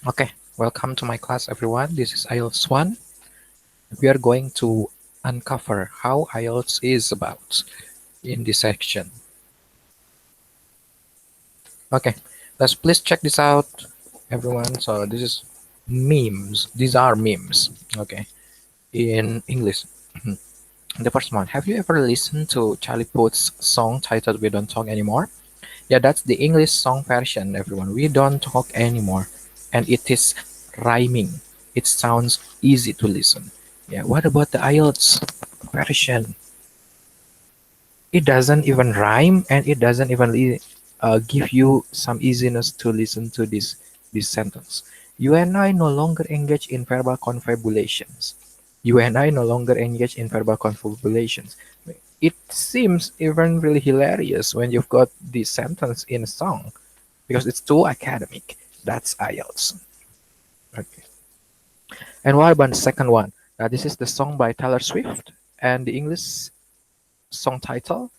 Okay, welcome to my class, everyone. This is IELTS 1. We are going to uncover how IELTS is about in this section. Okay, let's please check this out, everyone. So this is memes. These are memes. Okay, in English. The first one. Have you ever listened to Charlie Puth's song titled "We Don't Talk Anymore"? Yeah, that's the English song version, everyone. We don't talk anymore, and it is rhyming. It sounds easy to listen. Yeah, what about the IELTS version? It doesn't even rhyme, and it doesn't even give you some easiness to listen to this sentence. You and I no longer engage in verbal confabulations. You and I no longer engage in verbal confabulations. It seems even really hilarious when you've got this sentence in a song because it's too academic. That's IELTS. Okay. And what about the second one? This is the song by Taylor Swift, and the English song title,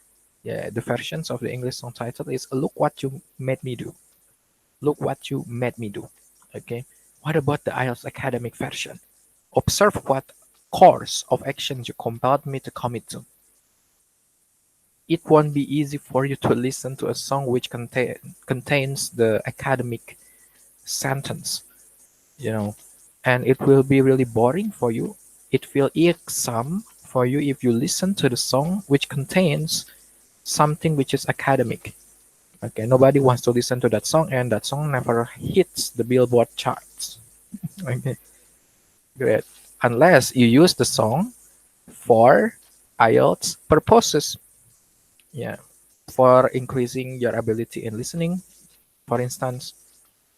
yeah, the versions of the English song title is "Look What You Made Me Do." Look what you made me do. Okay. What about the IELTS academic version? Observe what course of actions you compelled me to commit to. It won't be easy for you to listen to a song which contains the academic sentence, you know, and it will be really boring for you. It will irksome for you if you listen to the song which contains something which is academic. Okay, nobody wants to listen to that song, and that song never hits the Billboard charts. Okay, great. Unless you use the song for IELTS purposes. Yeah, for increasing your ability in listening, for instance.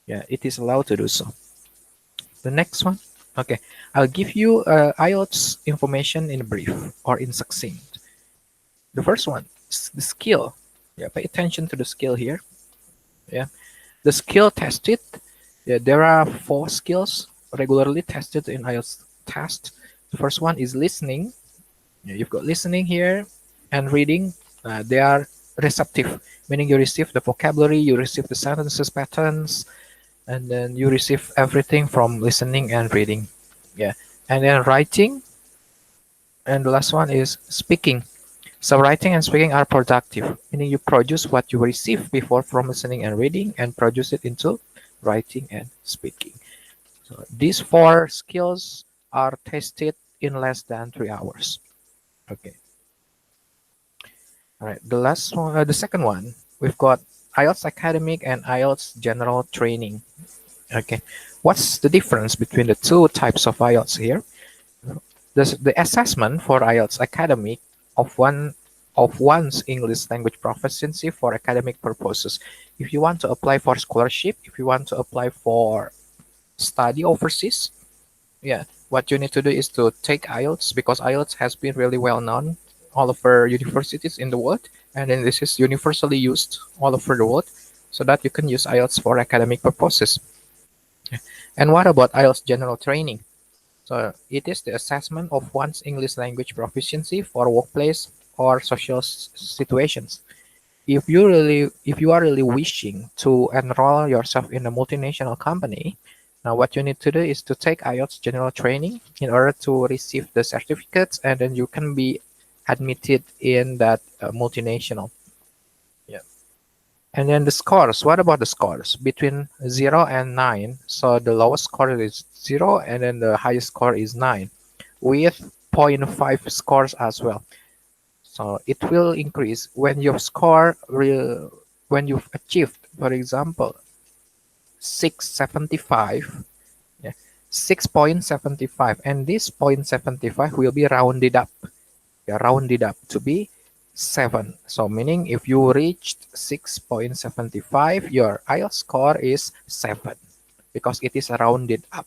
Yeah, it is allowed to do so. The next one. Okay, I'll give you IELTS information in brief or in succinct. The first one, the skill. Yeah, pay attention to the skill here. Yeah, the skill tested. Yeah, there are 4 skills regularly tested in IELTS test. The first one is listening. Yeah, you've got listening here and reading. They are receptive, meaning you receive the vocabulary, you receive the sentences patterns, and then you receive everything from listening and reading. Yeah, and then writing, and the last one is speaking. So writing and speaking are productive, meaning you produce what you receive before from listening and reading and produce it into writing and speaking. So these 4 skills are tested in less than 3 hours. Okay. All right. The second one, we've got IELTS academic and IELTS general training. Okay. What's the difference between the two types of IELTS here? The assessment for IELTS academic of one's English language proficiency for academic purposes. If you want to apply for scholarship, if you want to apply for study overseas, yeah, what you need to do is to take IELTS because IELTS has been really well known all over universities in the world, and then this is universally used all over the world, so that you can use IELTS for academic purposes. And what about IELTS general training? So it is the assessment of one's English language proficiency for workplace or social situations. If you are really wishing to enroll yourself in a multinational company, now what you need to do is to take IELTS general training in order to receive the certificates, and then you can be admitted in that multinational. Yeah. And then the scores. What about the scores? Between 0 and 9. So the lowest score is 0, and then the highest score is 9, with zero point 0.5 scores as well. So it will increase when your score when you've achieved, for example, 675. Yeah, 6.75, and this 0.75 will be rounded up. Yeah, rounded up to be 7. So meaning if you reached 6.75, your IELTS score is 7 because it is rounded up.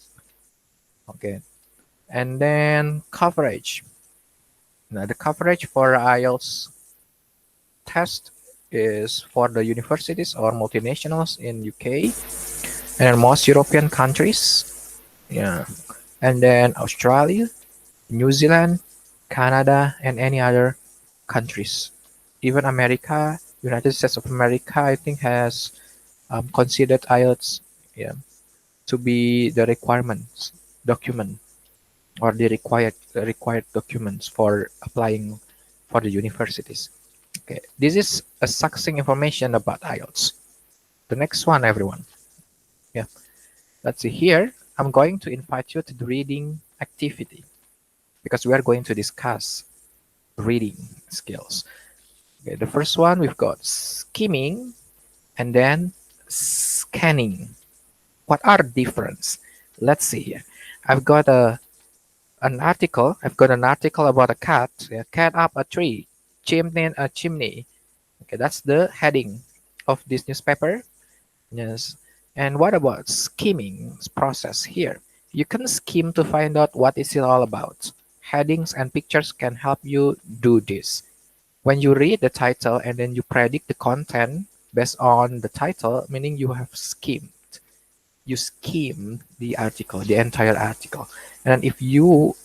Okay, and then coverage. Now the coverage for IELTS test is for the universities or multinationals in UK and most European countries. Yeah, and then Australia, New Zealand, Canada, and any other countries. Even America, United States of America, I think has considered IELTS. Yeah, to be the requirements document or the required documents for applying for the universities. Okay, this is a succinct information about IELTS. The next one, everyone. Yeah, let's see here. I'm going to invite you to the reading activity because we are going to discuss reading skills. Okay, the first one we've got skimming and then scanning. What are the difference? Let's see here. I've got an article. I've got an article about a cat. A cat up a tree, chimney a chimney. Okay, that's the heading of this newspaper. Yes. And what about skimming process here? You can skim to find out what is it all about. Headings and pictures can help you do this. When you read the title and then you predict the content based on the title, meaning you have skimmed. You skim the article, the entire article. And if you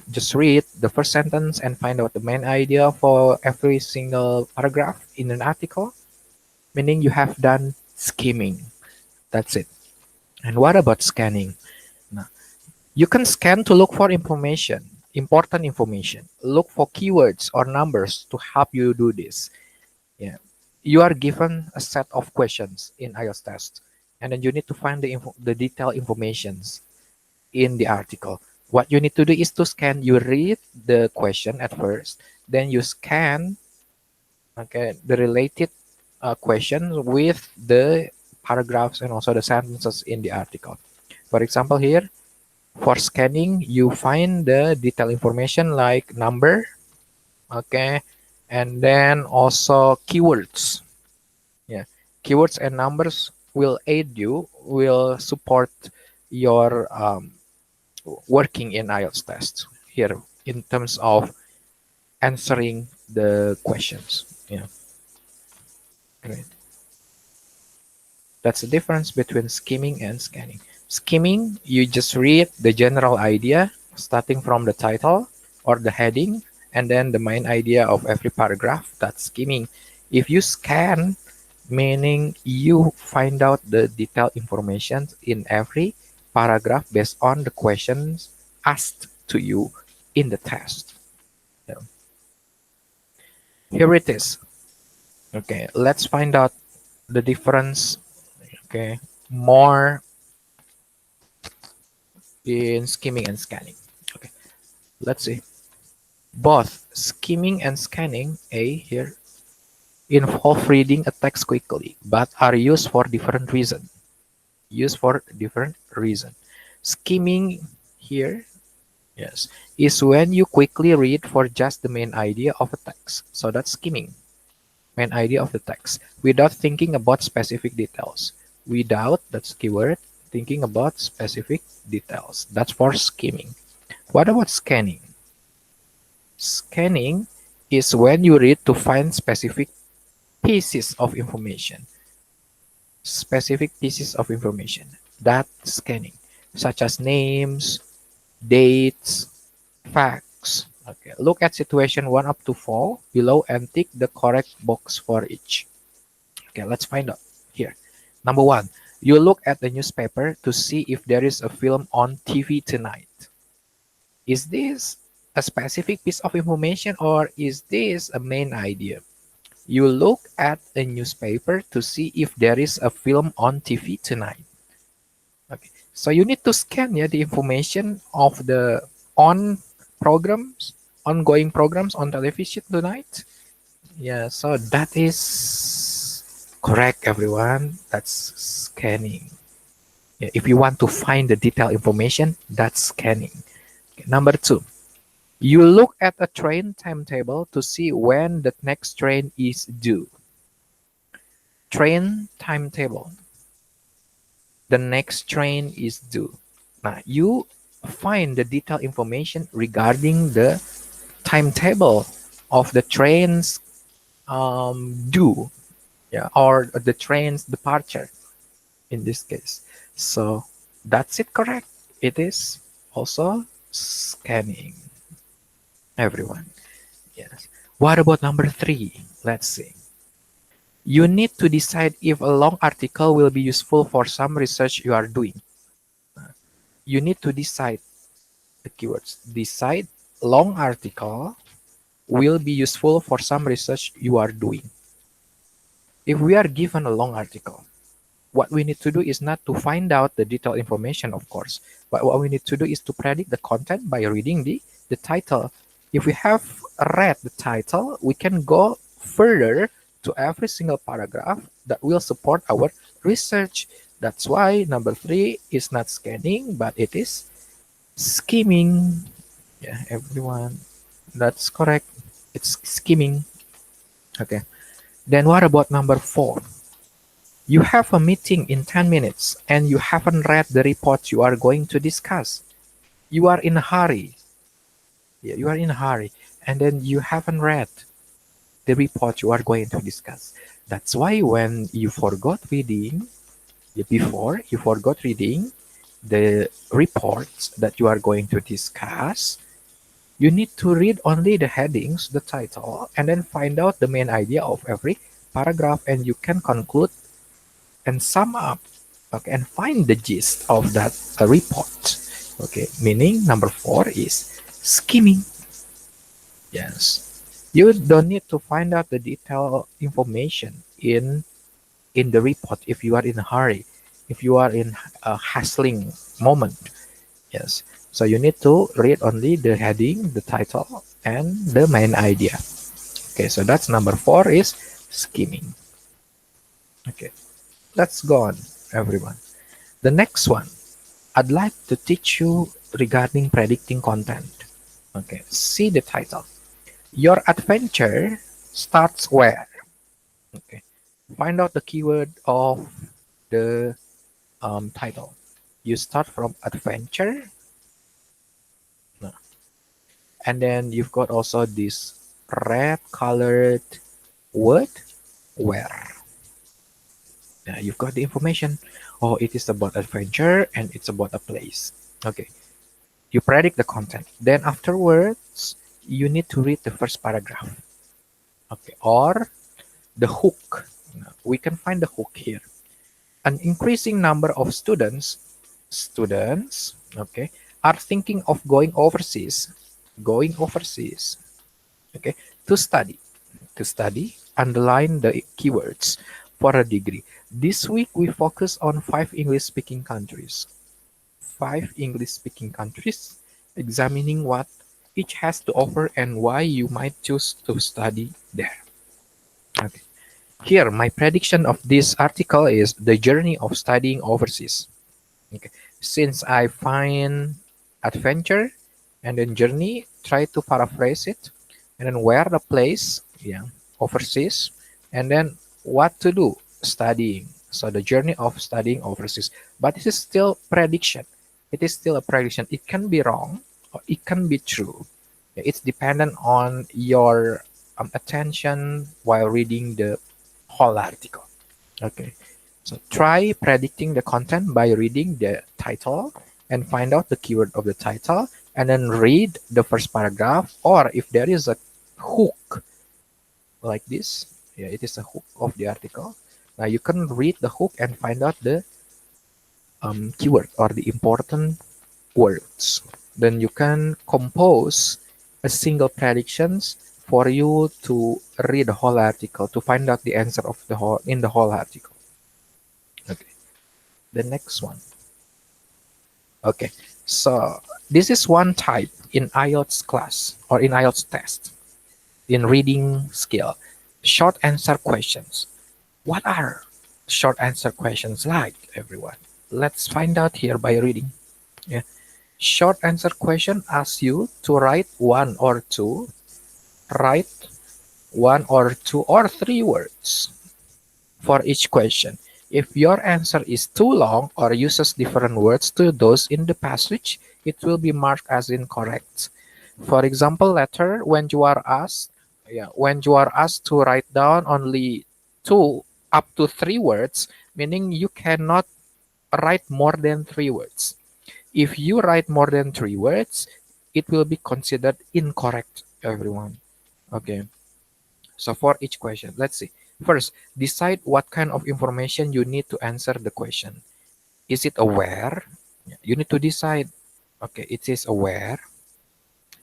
just read the first sentence and find out the main idea for every single paragraph in an article, meaning you have done skimming. That's it. And what about scanning? Now, you can scan to look for information, important information. Look for keywords or numbers to help you do this. Yeah. You are given a set of questions in IELTS test, and then you need to find the detailed informations in the article. What you need to do is to scan. You read the question at first, then you scan, okay, the related questions with the paragraphs and also the sentences in the article. For example, here for scanning, you find the detailed information like number, okay, and then also keywords. Yeah, keywords and numbers will aid you, will support your working in IELTS tests here in terms of answering the questions. Yeah, great. That's the difference between skimming and scanning. Skimming, you just read the general idea starting from the title or the heading and then the main idea of every paragraph. That's skimming. If you scan, meaning you find out the detailed information in every paragraph based on the questions asked to you in the test. Yeah. Here it is. Okay, let's find out the difference. Okay, more in skimming and scanning. Okay, let's see. Both skimming and scanning, A here, involve reading a text quickly, but are used for different reason. Used for different reason. Skimming here, yes, is when you quickly read for just the main idea of a text. So that's skimming. Main idea of the text without thinking about specific details. Without, that's keyword, thinking about specific details. That's for skimming. What about scanning? Scanning is when you read to find specific pieces of information. Specific pieces of information. That's scanning, such as names, dates, facts. Okay, look at situation 1 up to 4 below and tick the correct box for each. Okay, let's find out here. Number 1, you look at the newspaper to see if there is a film on TV tonight. Is this a specific piece of information or is this a main idea? You look at a newspaper to see if there is a film on TV tonight. Okay, so you need to scan the information of the ongoing programs on television tonight. Yeah, so that is correct, everyone. That's scanning. Yeah, if you want to find the detailed information, that's scanning. Okay, number 2, you look at a train timetable to see when the next train is due. Train timetable. The next train is due. Now, you find the detailed information regarding the timetable of the train's due, yeah, or the train's departure in this case. So that's it, correct. It is also scanning, everyone. Yes. What about number 3? Let's see. You need to decide if a long article will be useful for some research you are doing. you need to decide the keywords. Decide long article will be useful for some research you are doing. If we are given a long article, what we need to do is not to find out the detailed information, of course, but what we need to do is to predict the content by reading the title. If we have read the title, we can go further to every single paragraph that will support our research. That's why number 3 is not scanning, but it is skimming. Yeah, everyone, that's correct. It's skimming. Okay. Then what about number 4? You have a meeting in 10 minutes and you haven't read the report you are going to discuss. You are in a hurry. Yeah, you are in a hurry and then you haven't read the report you are going to discuss. That's why when you forgot reading, before you forgot reading the reports that you are going to discuss, you need to read only the headings, the title, and then find out the main idea of every paragraph, and you can conclude and sum up, okay, and find the gist of that report. Okay, meaning number 4 is skimming. Yes, you don't need to find out the detailed information in the report if you are in a hurry, if you are in a hustling moment. Yes, so you need to read only the heading, the title, and the main idea. Okay, so that's number 4 is skimming. Okay, let's go on, everyone. The next one, I'd like to teach you regarding predicting content. Okay, see the title. Your adventure starts where? Okay, find out the keyword of the title. You start from adventure, no. And then you've got also this red colored word, where. Now you've got the information. Oh, it is about adventure and it's about a place. Okay, you predict the content. Then afterwards, you need to read the first paragraph. Okay, or the hook. Now, we can find the hook here. An increasing number of students, okay, are thinking of going overseas, okay, to study. To study, underline the keywords for a degree. This week we focus on 5 English-speaking countries. 5 English-speaking countries, examining what each has to offer and why you might choose to study there. Okay. Here, my prediction of this article is the journey of studying overseas. Okay. Since I find adventure and then journey, try to paraphrase it, and then where the place, yeah, overseas, and then what to do, studying. So the journey of studying overseas. But this is still prediction. It is still a prediction. It can be wrong or it can be true. It's dependent on your attention while reading the whole article. Okay, so try predicting the content by reading the title and find out the keyword of the title and then read the first paragraph, or if there is a hook like this, yeah, it is a hook of the article. Now you can read the hook and find out the keyword or the important words. Then you can compose a single predictions for you to read the whole article to find out the answer of the whole in the whole article. Okay, the next one. Okay, so this is one type in IELTS class or in IELTS test in reading skill. Short answer questions. What are short answer questions like, everyone? Let's find out here by reading. Yeah. Short answer question asks you to write write one or two or three words for each question. If your answer is too long or uses different words to those in the passage, it will be marked as incorrect. For example, later when you are asked to write down only 2 up to 3 words, meaning you cannot write more than 3 words. If you write more than 3 words, it will be considered incorrect, everyone. Okay. So for each question, let's see. First, decide what kind of information you need to answer the question. Is it a where? Yeah, you need to decide. Okay, it is a where,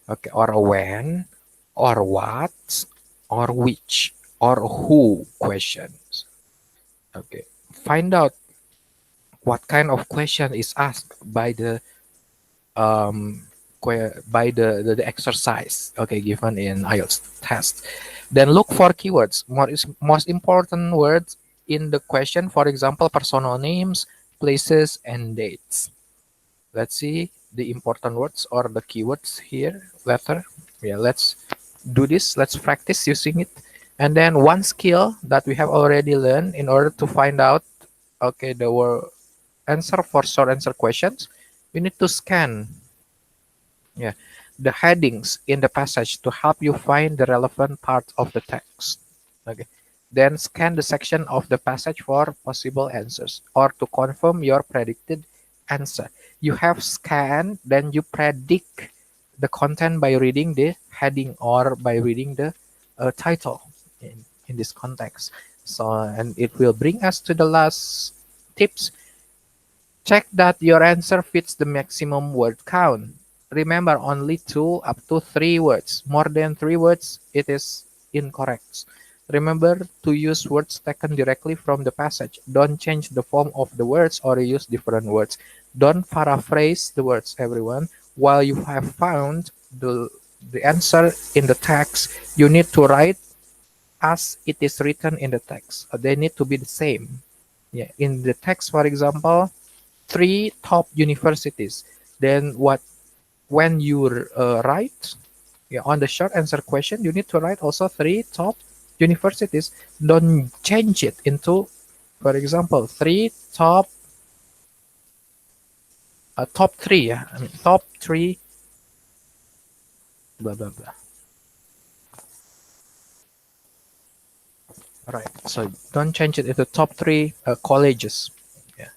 okay, or a when, or what, or which, or who questions. Okay, find out what kind of question is asked by the um the exercise, okay, given in IELTS test. Then look for keywords, most important words in the question, for example, personal names, places, and dates. Let's see the important words or the keywords here later. Yeah, let's do this. Let's practice using it. And then one skill that we have already learned in order to find out, okay, the word answer for short answer questions, we need to scan, yeah, the headings in the passage to help you find the relevant part of the text. Okay. Then scan the section of the passage for possible answers or to confirm your predicted answer. You have scanned, then you predict the content by reading the heading or by reading the title in this context. So, and it will bring us to the last tips. Check that your answer fits the maximum word count. Remember, only 2 up to 3 words. More than 3 words, it is incorrect. Remember to use words taken directly from the passage. Don't change the form of the words or use different words. Don't paraphrase the words, everyone. While you have found the answer in the text, you need to write as it is written in the text. They need to be the same. Yeah, in the text, for example, 3 top universities. Then what? When you write, yeah, on the short answer question, you need to write also 3 top universities. Don't change it into, for example, top three. Yeah, I mean top three. Blah blah blah. Right. So don't change it into top 3 colleges. Yeah.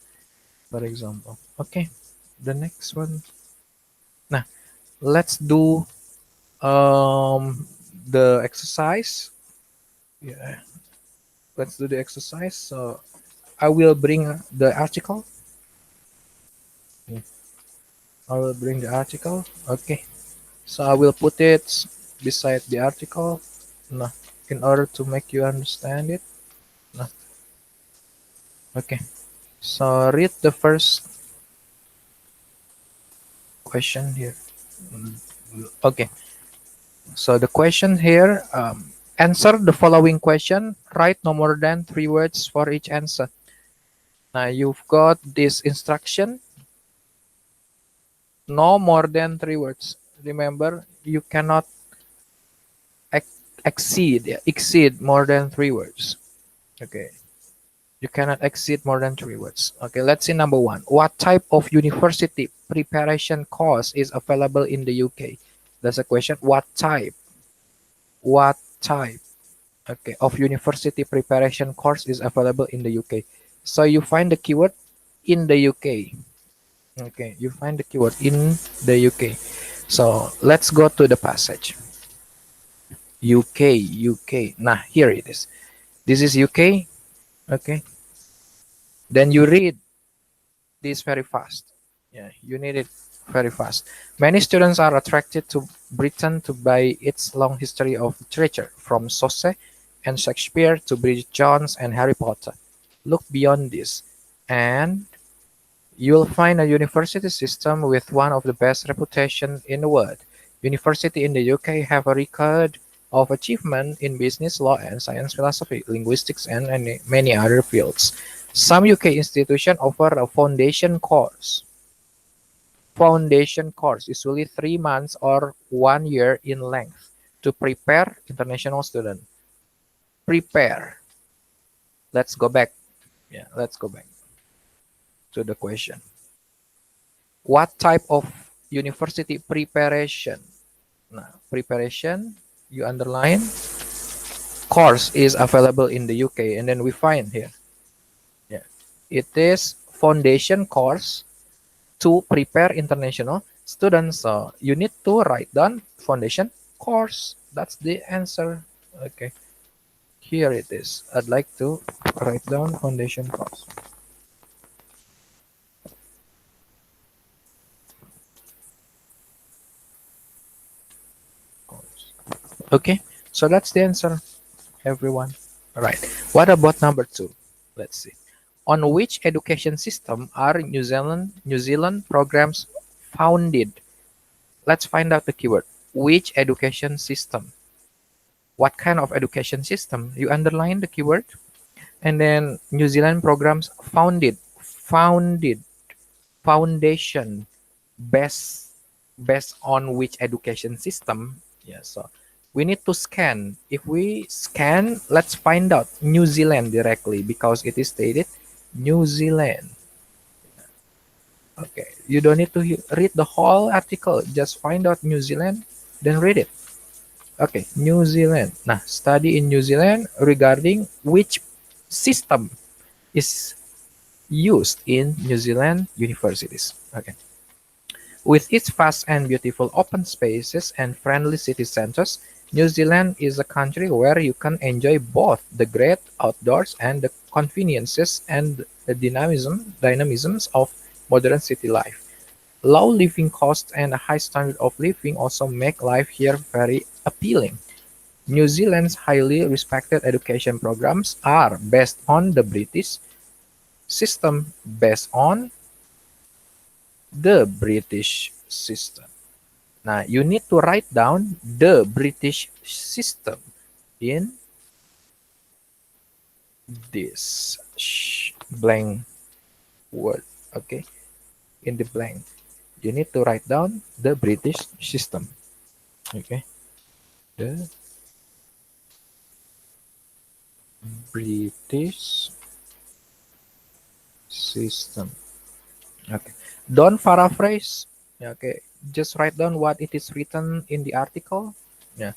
For example. Okay. The next one. Now let's do the exercise. Yeah. Let's do the exercise. So I will bring the article. Yeah, I will bring the article. Okay. So I will put it beside the article. No, in order to make you understand it. No. Okay. So read the first question here. Okay. So the question here, answer the following question. Write no more than 3 words for each answer. Now you've got this instruction. No more than 3 words. Remember, you cannot exceed more than 3 words. Okay, you cannot exceed more than 3 words. Okay, let's see number one. What type of university preparation course is available in the UK? That's a question. What type, okay, of university preparation course is available in the UK? So you find the keyword in the UK. Okay, you find the keyword in the UK. So let's go to the passage. UK. Nah, here it is. This is UK. Okay. Then you read this very fast. Yeah, you need it very fast. Many students are attracted to Britain by its long history of literature, from Chaucer and Shakespeare to Bridget Jones and Harry Potter. Look beyond this, and you'll find a university system with one of the best reputation in the world. University in the UK have a record of achievement in business, law, and science, philosophy, linguistics, and many other fields. Some UK institutions offer a foundation course, usually 3 months or 1 year in length, to prepare international students. Prepare. Let's go back. Yeah, let's go back to the question. What type of university preparation? Now, preparation, you underline, course is available in the UK, and then we find here. Yeah, it is foundation course to prepare international students. So you need to write down foundation course. That's the answer. Okay, here it is. I'd like to write down foundation course. Okay, so that's the answer, everyone. All right. What about number two? Let's see. On which education system are New Zealand programs founded? Let's find out the keyword. Which education system? What kind of education system? You underline the keyword. And then New Zealand programs founded, foundation, based on which education system. Yeah, so we need to scan. If we scan, let's find out New Zealand directly because it is stated New Zealand. Okay, you don't need to read the whole article, just find out New Zealand, then read it. Okay, New Zealand. Nah, study in New Zealand regarding which system is used in New Zealand universities. Okay. With its vast and beautiful open spaces and friendly city centers, New Zealand is a country where you can enjoy both the great outdoors and the conveniences and the dynamisms of modern city life. Low living costs and a high standard of living also make life here very appealing. New Zealand's highly respected education programs are based on the British system, based on the British system. Now, you need to write down the British system in this blank word. Okay, in the blank, you need to write down the British system. Okay, the British system. Okay, don't paraphrase. Okay, just write down what it is written in the article. Yeah.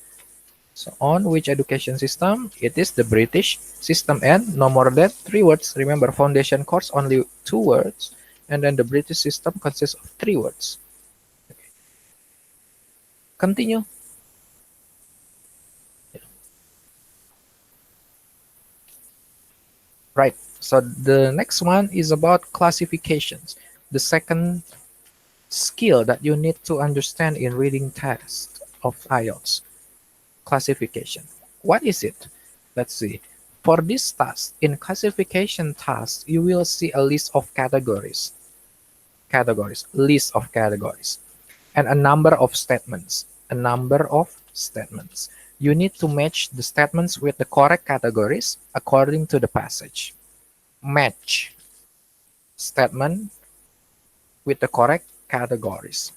So on which education system? It is the British system and no more than 3 words. Remember, foundation course only 2 words, and then the British system consists of 3 words. Okay. Continue. Right. So the next one is about classifications. The second skill that you need to understand in reading test of IELTS. Classification. What is it? Let's see. For this task, in classification task, you will see a list of categories, list of categories, and a number of statements, You need to match the statements with the correct categories according to the passage. Match statement with the correct categories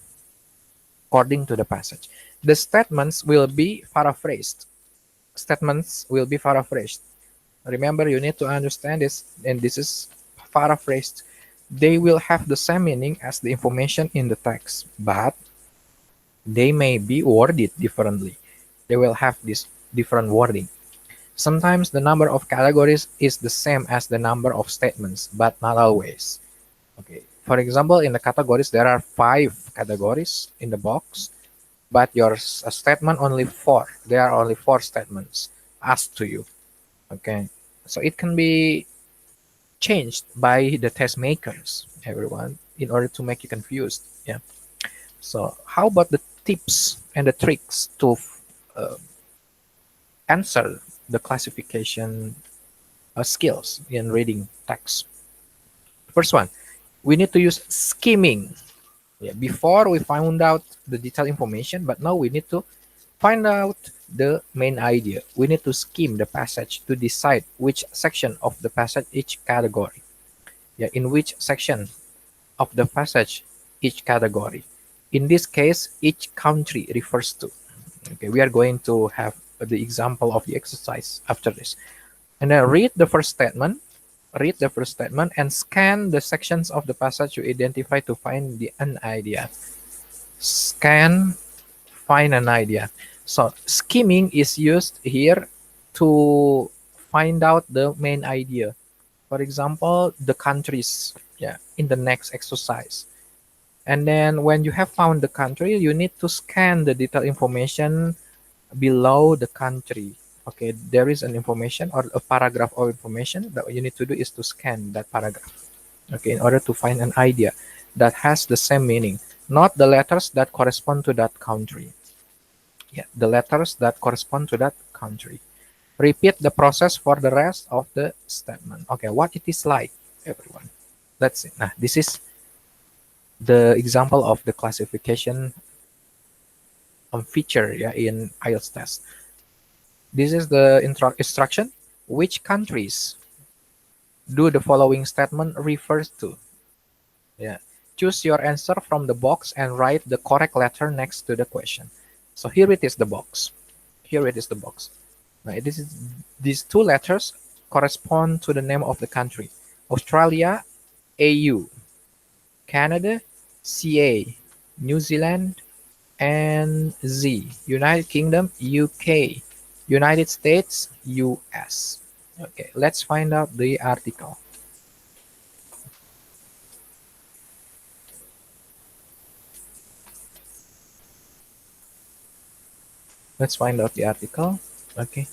according to the passage. The statements will be paraphrased. Remember, you need to understand this, and this is paraphrased. They will have the same meaning as the information in the text, but they may be worded differently. They will have this different wording. Sometimes the number of categories is the same as the number of statements, but not always. Okay. For example, in the categories, there are 5 categories in the box, but your statement only 4. There are only 4 statements asked to you. Okay. So it can be changed by the test makers, everyone, in order to make you confused. Yeah. So how about the tips and the tricks to uh, answer the classification skills in reading text? First one, we need to use skimming. Yeah, before we found out the detailed information, but now we need to find out the main idea. We need to skim the passage to decide which section of the passage each category. Yeah, in which section of the passage each category. In this case, each country refers to. Okay, we are going to have the example of the exercise after this. And then read the first statement and scan the sections of the passage you identify to find an idea. Scan, find an idea. So skimming is used here to find out the main idea. For example, the countries, yeah, in the next exercise. And then when you have found the country, you need to scan the detailed information below the country. Okay, there is an information or a paragraph of information that you need to do is to scan that paragraph. Okay, in order to find an idea that has the same meaning, not the letters that correspond to that country. Yeah, the letters that correspond to that country. Repeat the process for the rest of the statement. Okay, what it is like, everyone. Let's see. Nah, this is the example of the classification feature, yeah, in IELTS test. This is the instruction. Which countries do the following statement refers to? Yeah. Choose your answer from the box and write the correct letter next to the question. So here it is the box. Here it is the box. Now, these two letters correspond to the name of the country. Australia, AU. Canada, CA. New Zealand, NZ. United Kingdom, UK. United States, US. Okay, let's find out the article. Let's find out the article. Okay.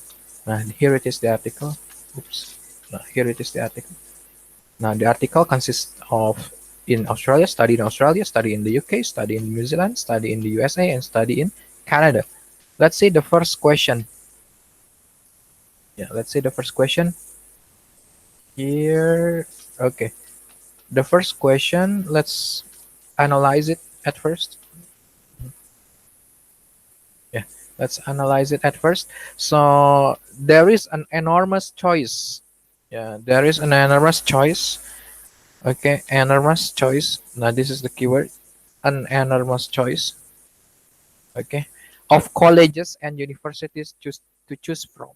Now here it is the article. Oops. Now here it is the article. Now the article consists of in Australia, study in the UK, study in New Zealand, study in the USA, and study in Canada. Let's see the first question. Yeah, let's see the first question. Here, okay. The first question, let's analyze it at first. Yeah, let's analyze it at first. So there is an enormous choice. Yeah, there is an enormous choice. Okay, enormous choice. Now this is the keyword, an enormous choice. Okay, of colleges and universities to choose from.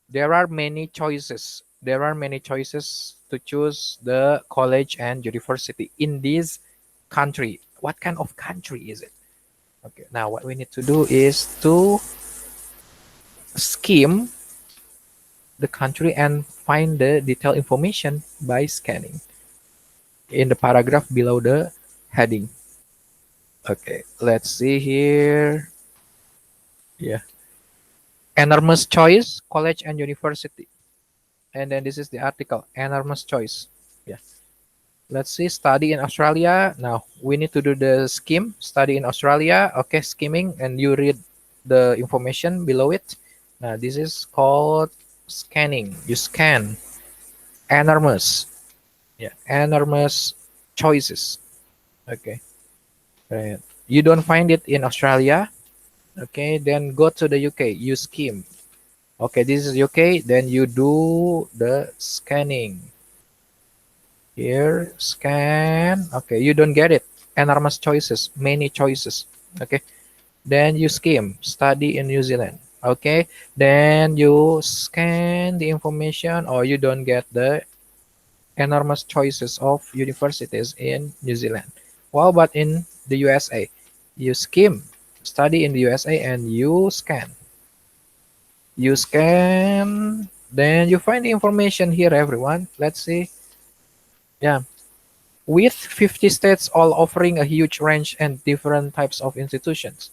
There are many choices. There are many choices to choose the college and university in this country. What kind of country is it? Okay, now what we need to do is to skim the country and find the detailed information by scanning in the paragraph below the heading. Okay, let's see here. Yeah, enormous choice, college and university. And then this is the article, enormous choice. Yeah, let's see, study in Australia. Now we need to do the skim, study in Australia. Okay, skimming, and you read the information below it. Now this is called scanning. You scan enormous. Yeah, enormous choices. Okay, right. You don't find it in Australia. Okay, then go to the UK. You skim. Okay, this is UK. Then you do the scanning. Here, scan. Okay, you don't get it. Enormous choices, many choices. Okay, then you skim. Study in New Zealand. Okay, then you scan the information, or you don't get the enormous choices of universities in New Zealand. What about in the USA? You skim, study in the USA, and you scan. You scan, then you find the information here, everyone. Let's see. Yeah, with 50 states all offering a huge range and different types of institutions.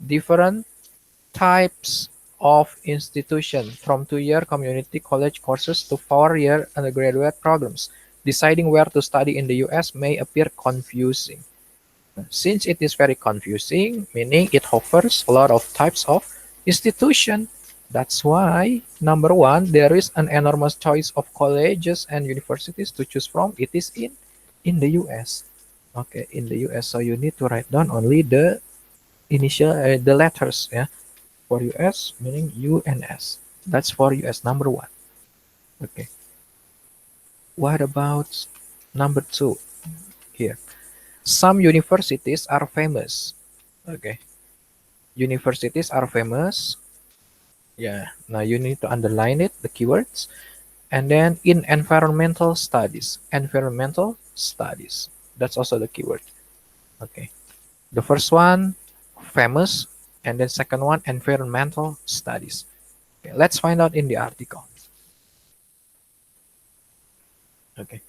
Different types of institution, from 2-year community college courses to 4-year undergraduate programs. Deciding where to study in the US may appear confusing. Since it is very confusing, meaning it offers a lot of types of institution. That's why, number one, there is an enormous choice of colleges and universities to choose from. It is in the US. Okay, in the US. So you need to write down only the initial, the letters, yeah. For US, meaning UNS. That's for US, number one. Okay. What about number two here? Some universities are famous. Okay. Universities are famous. Yeah. Now you need to underline it, the keywords. And then in environmental studies. Environmental studies. That's also the keyword. Okay. The first one, famous. And then second one, environmental studies. Okay, let's find out in the article. Okay.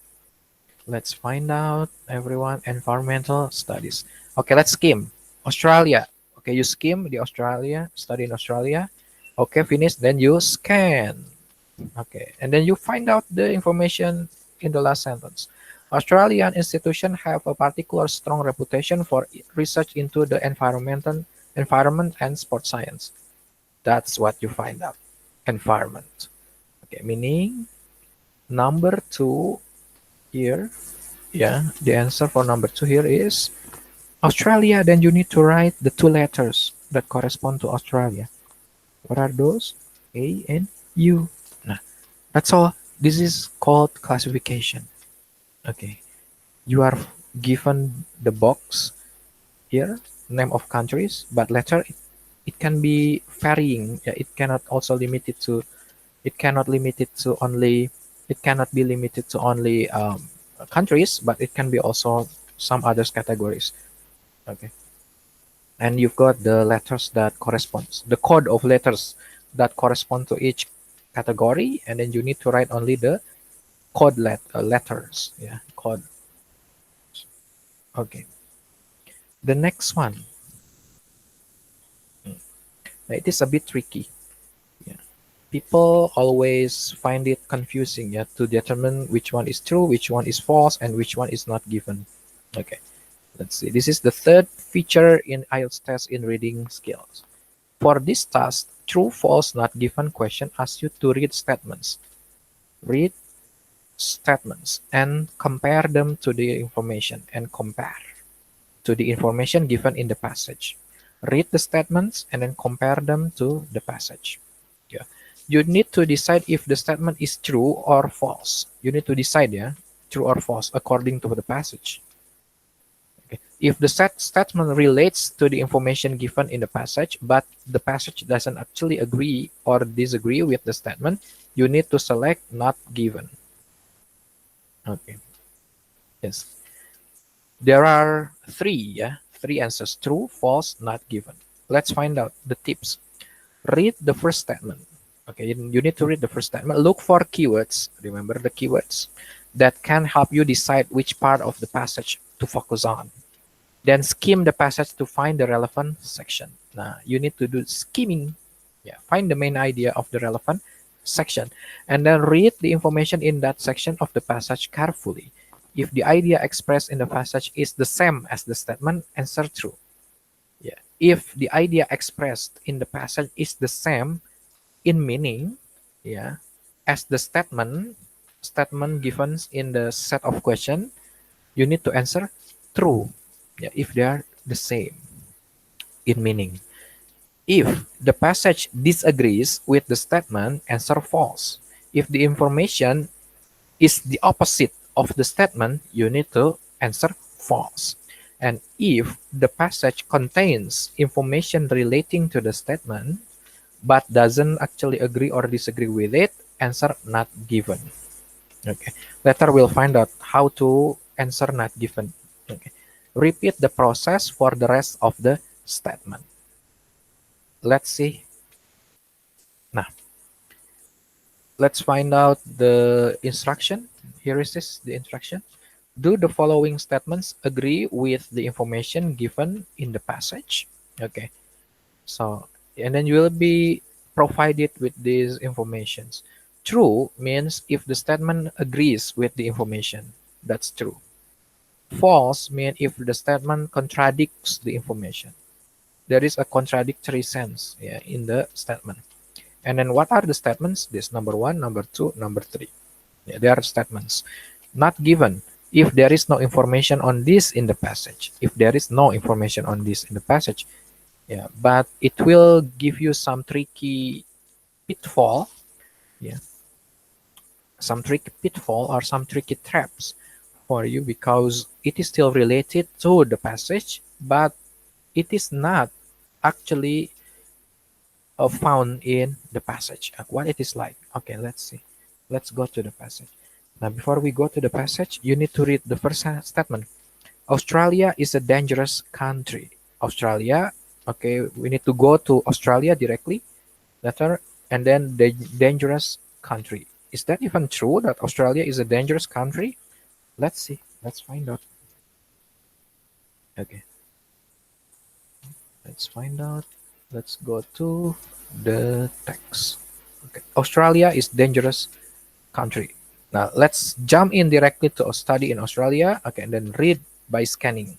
Let's find out, everyone, environmental studies. Okay, let's skim. Australia. Okay, you skim the Australia, study in Australia. Okay, finish. Then you scan. Okay, and then you find out the information in the last sentence. Australian institutions have a particular strong reputation for research into the environment and sports science. That's what you find out. Environment. Okay, meaning number two here. Yeah, the answer for number two here is Australia. Then you need to write the two letters that correspond to Australia. What are those? A and U. Nah, that's all. This is called classification. Okay, you are given the box here, name of countries, but later it can be varying. Yeah, it cannot also limit it to. It cannot limit it to only. It cannot be limited to only countries, but it can be also some others categories. Okay, and you've got the letters that corresponds, the code of letters that correspond to each category, and then you need to write only the letters. Yeah, code. Okay, the next one. It is a bit tricky. Yeah. People always find it confusing, yeah, to determine which one is true, which one is false, and which one is not given. Okay, let's see. This is the third feature in IELTS test in reading skills. For this task, true, false, not given question asks you to read statements. Read statements and compare them to the information and compare to the information given in the passage. Read the statements and then compare them to the passage. Yeah. You need to decide if the statement is true or false. You need to decide, yeah, true or false according to the passage. Okay. If the statement relates to the information given in the passage, but the passage doesn't actually agree or disagree with the statement, you need to select not given. Okay. Yes. There are three answers: true, false, not given. Let's find out the tips. Read the first statement. Okay, you need to read the first statement. Look for keywords. Remember the keywords that can help you decide which part of the passage to focus on. Then skim the passage to find the relevant section. Now, you need to do skimming. Yeah, find the main idea of the relevant section, and then read the information in that section of the passage carefully. If the idea expressed in the passage is the same as the statement, answer true. Yeah. If the idea expressed in the passage is the same in meaning, yeah, as the statement given in the set of question, you need to answer true. Yeah, if they are the same in meaning. If the passage disagrees with the statement, answer false. If the information is the opposite of the statement, you need to answer false. And if the passage contains information relating to the statement but doesn't actually agree or disagree with it, answer not given. Okay. Later we'll find out how to answer not given. Okay. Repeat the process for the rest of the statement. Let's see. Now, let's find out the instruction. Here is the instruction. Do the following statements agree with the information given in the passage? Okay. So, and then you will be provided with these informations. True means if the statement agrees with the information. That's true. False means if the statement contradicts the information. There is a contradictory sense, yeah, in the statement. And then what are the statements? This number one, number two, number three. Yeah, they are statements. Not given. If there is no information on this in the passage. If there is no information on this in the passage. Yeah, but it will give you some tricky pitfall. Yeah. Some tricky pitfall or some tricky traps for you because it is still related to the passage, but it is not actually found in the passage. What it is like. Okay, let's see. Let's go to the passage. Now, before we go to the passage, you need to read the first statement. Australia is a dangerous country. Australia, okay, we need to go to Australia directly, letter, and then the dangerous country. Is that even true that Australia is a dangerous country? Let's see. Let's find out. Okay. Let's find out. Let's go to the text. Okay. Australia is dangerous country. Now let's jump in directly to a study in Australia. Okay, and then read by scanning.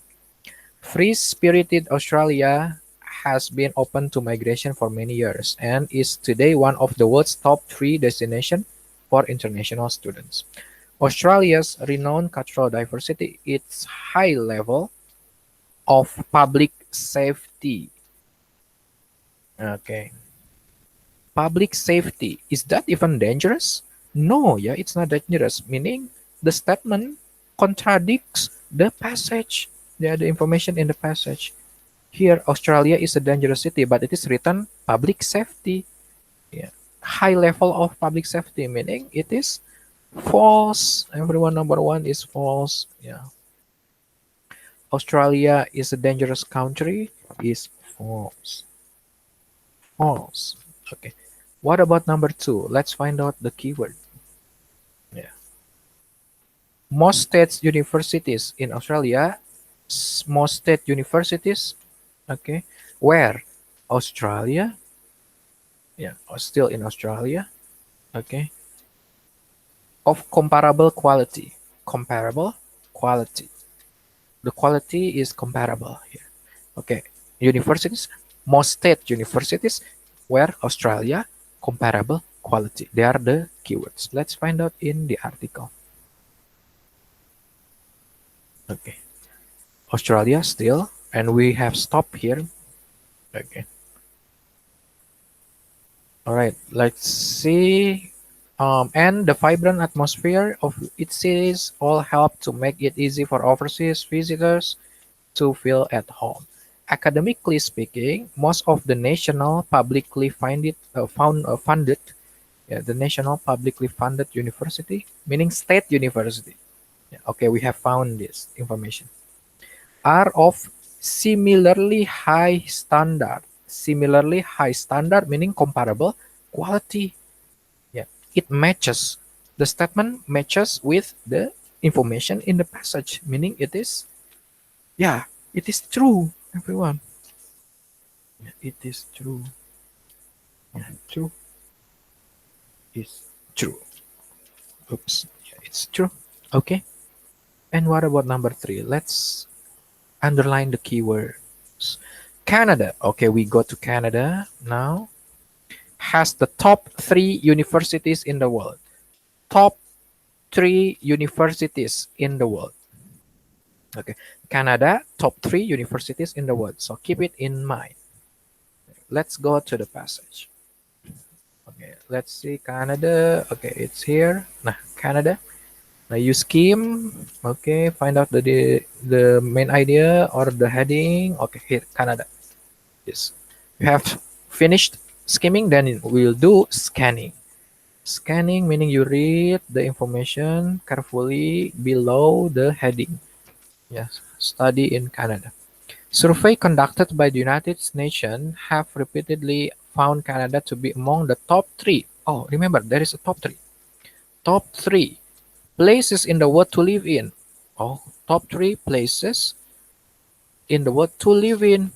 Free-spirited Australia has been open to migration for many years and is today one of the world's top 3 destinations for international students. Australia's renowned cultural diversity, its high level of public safety. Okay. Public safety. Is that even dangerous? No, yeah, it's not dangerous. Meaning the statement contradicts the passage. The information in the passage. Here, Australia is a dangerous city, but it is written public safety. Yeah. High level of public safety, meaning it is false. Everyone number one is false. Yeah. Australia is a dangerous country is false. False. Okay. What about number two? Let's find out the keyword. Yeah. Most state universities in Australia, most state universities, okay, where? Australia, yeah, still in Australia, okay, of comparable quality. Comparable quality. The quality is comparable here. Okay, universities, most state universities where Australia comparable quality. They are the keywords. Let's find out in the article. Okay, Australia still, and we have stopped here. Okay. All right. Let's see. And the vibrant atmosphere of its cities all help to make it easy for overseas visitors to feel at home. Academically speaking, most of the national publicly funded, yeah, the national publicly funded university, meaning state university. Yeah, okay, we have found this information. Are of similarly high standard. Similarly high standard meaning comparable quality. Yeah, it matches. The statement matches with the information in the passage, meaning it is, yeah, it is true, everyone. Yeah, it is true. Yeah, true is true. Oops, yeah, it's true. Okay. And what about number three? Let's underline the keywords. Canada. Okay, we go to Canada now. Has the top 3 universities in the world. Top 3 universities in the world. Okay, Canada, top 3 universities in the world. So keep it in mind. Let's go to the passage. Okay, let's see Canada. Okay, it's here. Nah, Canada. Now you skim. Okay, find out the main idea or the heading. Okay, here Canada. Yes, you have finished skimming. Then we'll do scanning. Scanning meaning you read the information carefully below the heading. Yes, study in Canada. Survey conducted by the United Nations have repeatedly found Canada to be among the top 3. Oh, remember, there is a top 3. Top 3 places in the world to live in. Oh, top 3 places in the world to live in.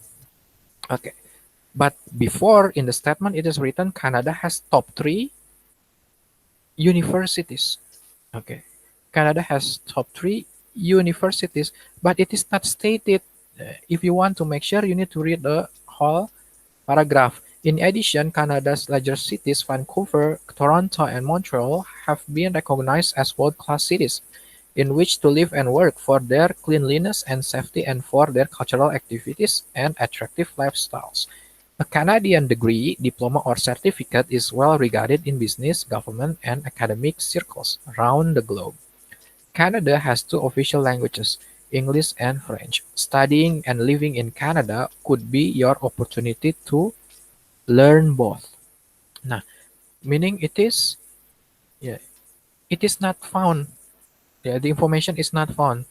Okay. But before in the statement, it is written Canada has top 3 universities. Okay. Canada has top 3 universities, but it is not stated. If you want to make sure, you need to read the whole paragraph. In addition, Canada's largest cities, Vancouver, Toronto, and Montreal, have been recognized as world-class cities in which to live and work for their cleanliness and safety and for their cultural activities and attractive lifestyles. A Canadian degree, diploma, or certificate is well regarded in business, government, and academic circles around the globe. Canada has 2 official languages, English and French. Studying and living in Canada could be your opportunity to learn both. Nah, meaning it is, yeah, it is not found. Yeah, the information is not found.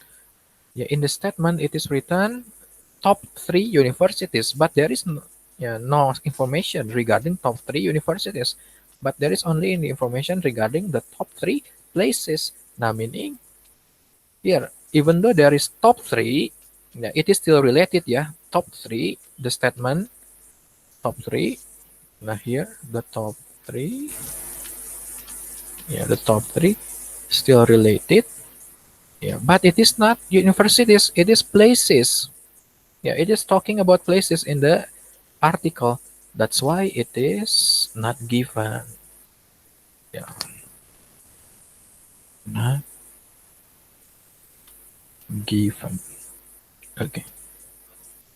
Yeah, in the statement it is written top 3 universities, but there is no, yeah, no information regarding top 3 universities. But there is only information regarding the top 3 places. Now, meaning here, even though there is top 3, yeah, it is still related, yeah. Top 3, the statement top 3. Now here, the top 3, yeah, the top 3 still related. Yeah, but it is not universities, it is places. Yeah, it is talking about places in the article. That's why it is not given. Yeah, not given. Okay.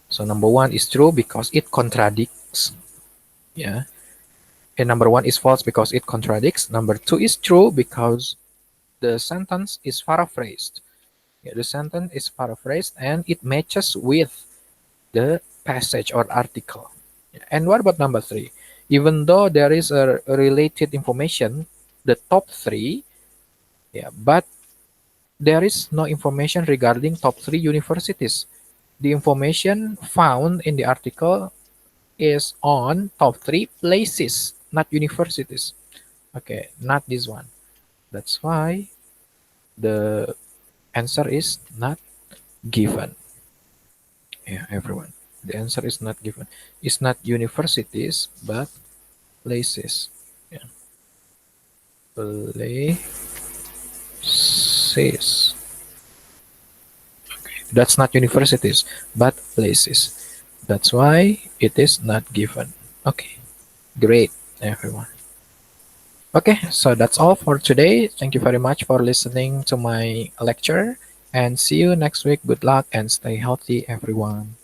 So number one is true because it contradicts. Yeah. And number one is false because it contradicts. Number two is true because the sentence is paraphrased. Yeah, the sentence is paraphrased and it matches with the passage or article. And what about number three? Even though there is a related information, the top three, yeah, but there is no information regarding top three universities. The information found in the article is on top three places, not universities. Okay, not this one. That's why the answer is not given. Yeah, everyone. The answer is not given. It's not universities, but places. Yeah, places. That's not universities, but places. That's why it is not given. Okay, great, everyone. Okay, so that's all for today. Thank you very much for listening to my lecture and see you next week. Good luck and stay healthy, everyone.